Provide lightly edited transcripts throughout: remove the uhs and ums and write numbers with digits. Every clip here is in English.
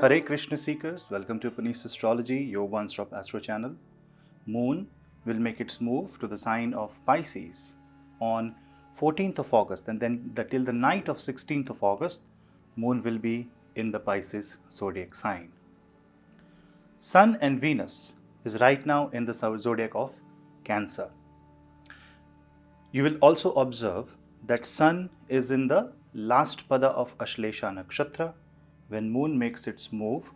Hare Krishna seekers, welcome to Punneit Astrology, your one-stop astro channel. Moon will make its move to the sign of Pisces on 14th of August, and then till the night of 16th of August, Moon will be in the Pisces zodiac sign. Sun and Venus is right now in the zodiac of Cancer. You will also observe that Sun is in the last pada of Ashlesha Nakshatra when Moon makes its move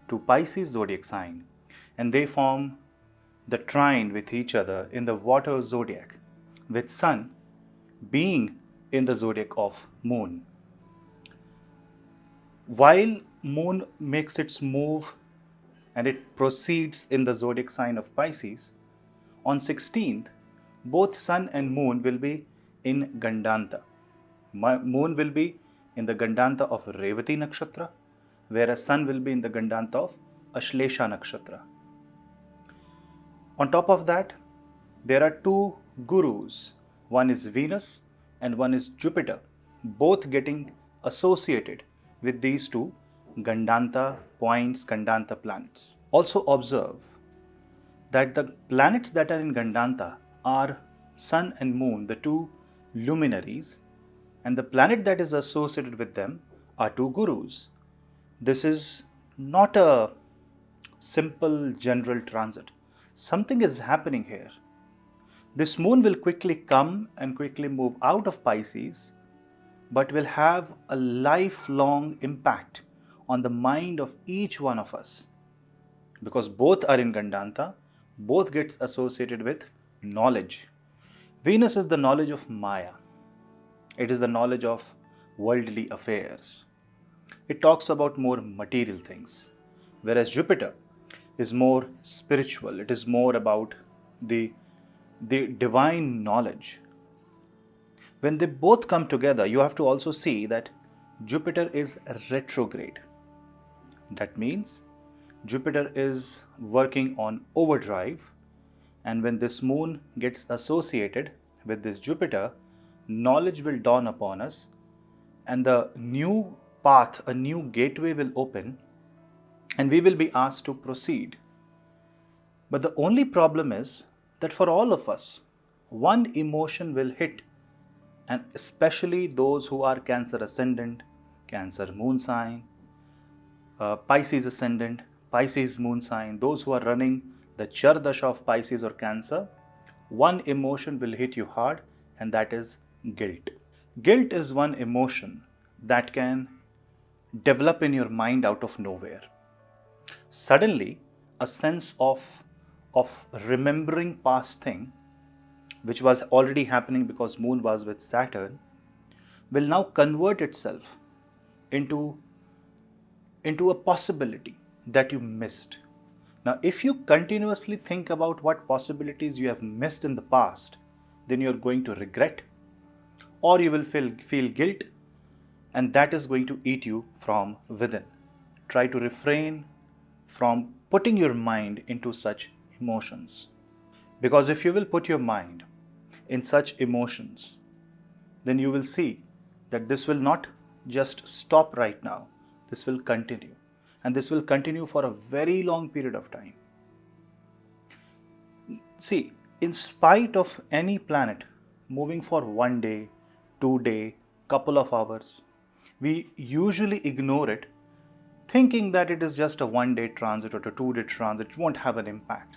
to Pisces zodiac sign, and they form the trine with each other in the water zodiac, with Sun being in the zodiac of Moon. While Moon makes its move and it proceeds in the zodiac sign of Pisces, on 16th, both Sun and Moon will be in Gandanta. Moon will be in the Gandanta of Revati Nakshatra, whereas Sun will be in the Gandanta of Ashlesha Nakshatra. On top of that, there are two gurus. One is Venus and one is Jupiter, both getting associated with these two Gandanta points, Gandanta planets. Also observe that the planets that are in Gandanta are Sun and Moon, the two luminaries, and the planet that is associated with them are two gurus. This is not a simple general transit. Something is happening here. This Moon will quickly come and quickly move out of Pisces, but will have a lifelong impact on the mind of each one of us. Because both are in Gandanta, both gets associated with knowledge. Venus is the knowledge of Maya. It is the knowledge of worldly affairs. It talks about more material things. Whereas Jupiter is more spiritual. It is more about the divine knowledge. When they both come together, you have to also see that Jupiter is retrograde. That means Jupiter is working on overdrive, and when this Moon gets associated with this Jupiter, knowledge will dawn upon us, and the new path, a new gateway will open, and we will be asked to proceed. But the only problem is that for all of us, one emotion will hit, and especially those who are Cancer ascendant, Cancer moon sign, Pisces ascendant, Pisces moon sign, those who are running the Chardasha of Pisces or Cancer, one emotion will hit you hard, and that is guilt. Guilt is one emotion that can develop in your mind out of nowhere. Suddenly, a sense of remembering past thing, which was already happening because Moon was with Saturn, will now convert itself into a possibility that you missed. Now, if you continuously think about what possibilities you have missed in the past, then you are going to regret, or you will feel guilt, and that is going to eat you from within. Try to refrain from putting your mind into such emotions. Because if you will put your mind in such emotions, then you will see that this will not just stop right now. This will continue. And this will continue for a very long period of time. See, in spite of any planet moving for 1 day, 2 day, couple of hours, we usually ignore it, thinking that it is just a 1 day transit or a 2 day transit, it won't have an impact.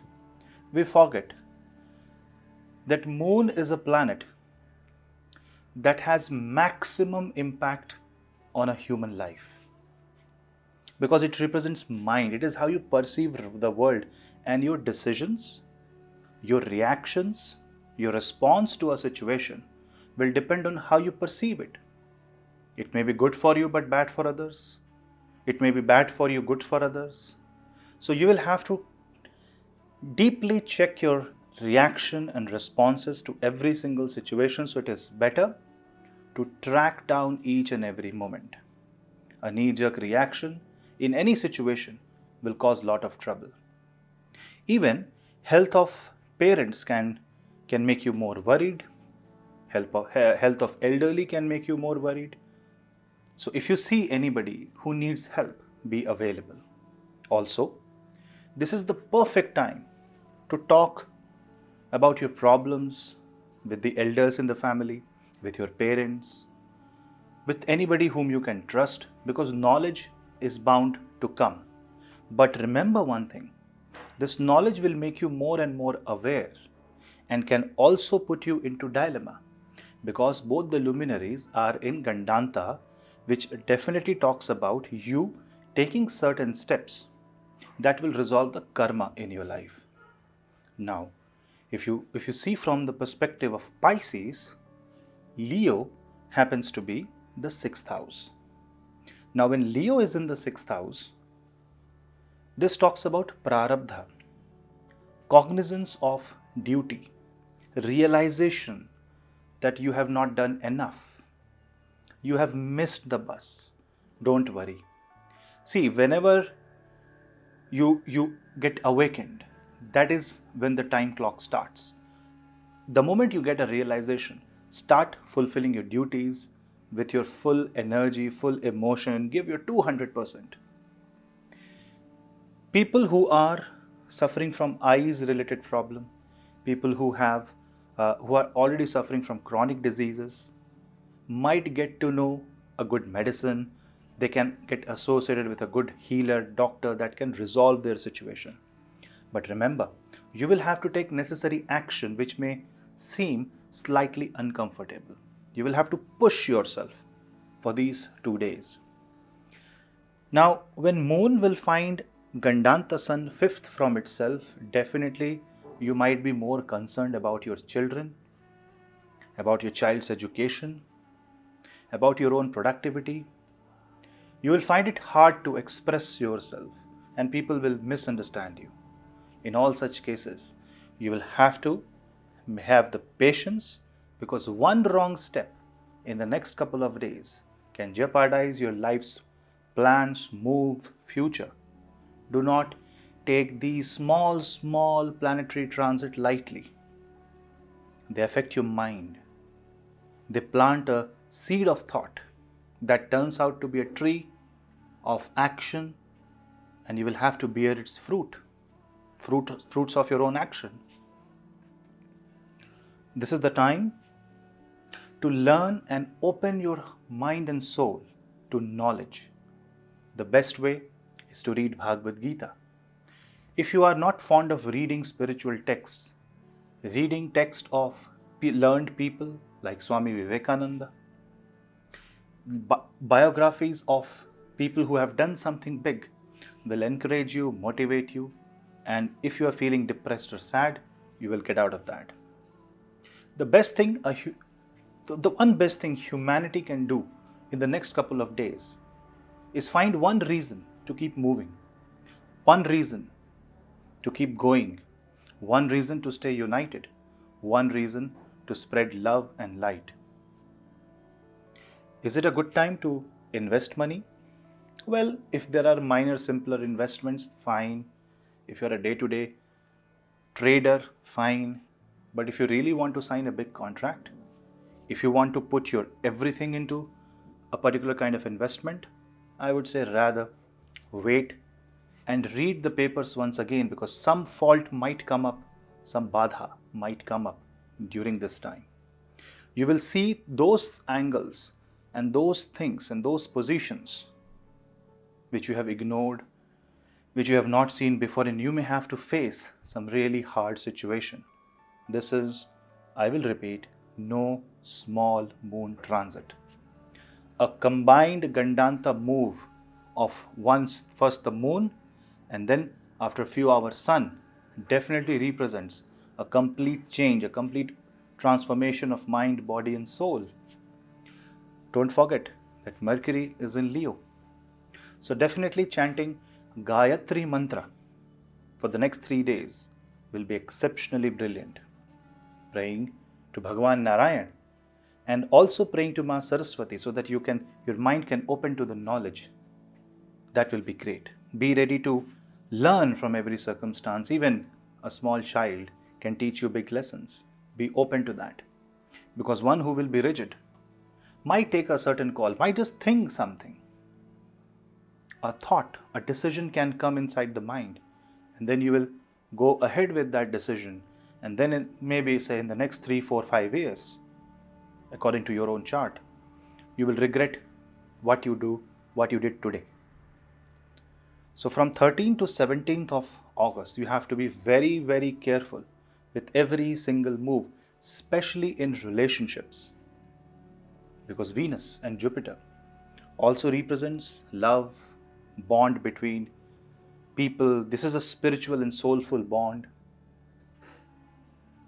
We forget that Moon is a planet that has maximum impact on a human life. Because it represents mind. It is how you perceive the world, and your decisions, your reactions, your response to a situation will depend on how you perceive it. It may be good for you but bad for others. It may be bad for you, good for others. So you will have to deeply check your reaction and responses to every single situation. So it is better to track down each and every moment. A knee-jerk reaction in any situation will cause a lot of trouble. Even health of parents can make you more worried. Health of elderly can make you more worried. So if you see anybody who needs help, be available. Also, this is the perfect time to talk about your problems with the elders in the family, with your parents, with anybody whom you can trust, because knowledge is bound to come. But remember one thing, this knowledge will make you more and more aware and can also put you into dilemma, because both the luminaries are in Gandanta, which definitely talks about you taking certain steps that will resolve the karma in your life. Now, if you see from the perspective of Pisces, Leo happens to be the sixth house. Now, when Leo is in the sixth house, this talks about prarabdha, cognizance of duty, realization that you have not done enough. You have missed the bus. Don't worry. See, whenever you get awakened, that is when the time clock starts. The moment you get a realization, start fulfilling your duties with your full energy, full emotion, give your 200%. People who are suffering from eyes related problem, people who are already suffering from chronic diseases, might get to know a good medicine. They can get associated with a good healer, doctor that can resolve their situation. But remember, you will have to take necessary action which may seem slightly uncomfortable. You will have to push yourself for these 2 days. Now, when moon will find Gandanta sun fifth from itself, definitely you might be more concerned about your children, about your child's education, about your own productivity. You will find it hard to express yourself and people will misunderstand you. In all such cases, you will have to have the patience, because one wrong step in the next couple of days can jeopardize your life's plans, move, future. Do not take these small planetary transit lightly. They affect your mind. They plant a seed of thought that turns out to be a tree of action, and you will have to bear its fruits of your own action. This is the time to learn and open your mind and soul to knowledge. The best way is to read Bhagavad Gita. If you are not fond of reading spiritual texts, reading texts of learned people like Swami Vivekananda, biographies of people who have done something big will encourage you, motivate you, and if you are feeling depressed or sad, you will get out of that. The one best thing humanity can do in the next couple of days is find one reason to keep moving, one reason to keep going, one reason to stay united, one reason to spread love and light. Is it a good time to invest money? Well, if there are minor, simpler investments, fine. If you're a day-to-day trader, fine. But if you really want to sign a big contract, if you want to put your everything into a particular kind of investment, I would say rather wait and read the papers once again, because some fault might come up, some badha might come up during this time. You will see those angles and those things and those positions which you have ignored, which you have not seen before, and you may have to face some really hard situation. This is, I will repeat, no small moon transit. A combined Gandanta move of first the moon and then after a few hours sun definitely represents a complete change, a complete transformation of mind, body and soul. Don't forget that Mercury is in Leo. So definitely chanting Gayatri mantra for the next 3 days will be exceptionally brilliant. Praying to Bhagavan Narayan and also praying to Ma Saraswati so that your mind can open to the knowledge. That will be great. Be ready to learn from every circumstance. Even a small child can teach you big lessons. Be open to that. Because one who will be rigid, might take a certain call, might just think something. A thought, a decision can come inside the mind, and then you will go ahead with that decision, and then maybe say in the next 3, 4, 5 years, according to your own chart, you will regret what you did today. So from 13th to 17th of August, you have to be very, very careful with every single move, especially in relationships, because Venus and Jupiter also represents love, bond between people. This is a spiritual and soulful bond.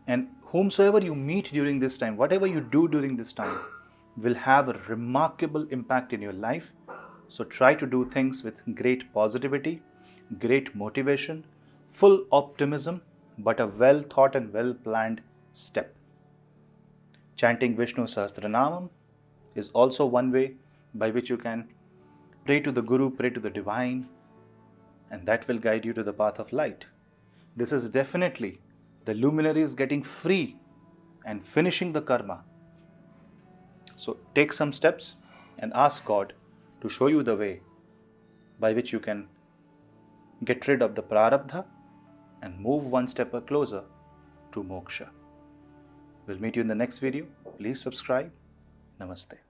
And whomsoever you meet during this time, whatever you do during this time, will have a remarkable impact in your life. So try to do things with great positivity, great motivation, full optimism, but a well thought and well planned step. Chanting Vishnu Sahasranamam is also one way by which you can pray to the Guru, pray to the Divine, and that will guide you to the path of light. This is definitely the luminaries getting free and finishing the karma. So take some steps and ask God to show you the way by which you can get rid of the prarabdha and move one step closer to moksha. We'll meet you in the next video. Please subscribe. Namaste.